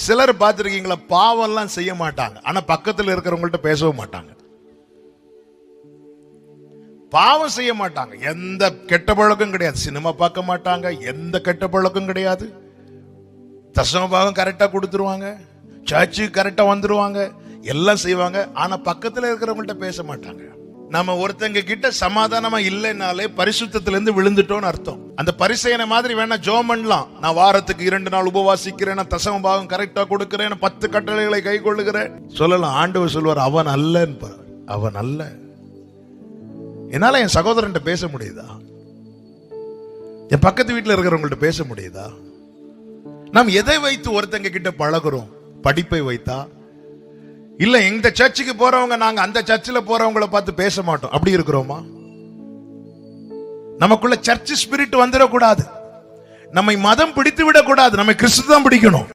சிலர் பார்த்திருக்கீங்களா, பாவம் எல்லாம் செய்ய மாட்டாங்க, ஆனா பக்கத்தில் இருக்கிறவங்கள்ட்ட பேசவும் மாட்டாங்க. பாவம் செய்ய மாட்டாங்க, எந்த கெட்ட பழக்கம் கிடையாது, சினிமா பார்க்க மாட்டாங்க, எந்த கெட்ட பழக்கம் கிடையாது, தசம பாகம் கரெக்டா கொடுத்துருவாங்க, சர்ச்சுக்கு கரெக்டா வந்துருவாங்க, எல்லாம் செய்வாங்க. ஆனா பக்கத்துல இருக்கிறவங்கள்ட்ட பேச மாட்டாங்க. நம்ம ஒருத்தங்க கிட்ட சமாதானமா இல்லைனாலே பரிசுத்தத்துல இருந்து விழுந்துட்டோம்னு அர்த்தம். அந்த பரிசையனை மாதிரி வேணா ஜெபம் பண்ணலாம், நான் வாரத்துக்கு 2 நாள் உபவாசிக்கிறேன், நான் தசம பாகம் கரெக்டா கொடுக்கிறேன், 10 கட்டளைகளை கை கொள்ளுகிறேன் சொல்லலாம். ஆண்டவர் சொல்வார், அவன் அல்ல, அவன் அல்ல. என்னால என் சகோதரன்ட்ட பேச முடியுதா? என் பக்கத்து வீட்டுல இருக்கிறவங்கள்ட்ட பேச முடியுதா? நாம் எதை வைத்து ஒருத்தங்க கிட்ட பழகுறோம்? படிப்பை வைத்தா? இல்ல இந்த சர்ச்சுக்கு போறவங்க நாங்க அந்த சர்ச்சில் போறவங்களை பார்த்து பேச மாட்டோம், அப்படி இருக்கிறோமா? நமக்குள்ள சர்ச் ஸ்பிரிட் வந்துடக்கூடாது, நம்மை மதம் பிடித்து விடக்கூடாது, நம்மை கிறிஸ்து தான் பிடிக்கணும்.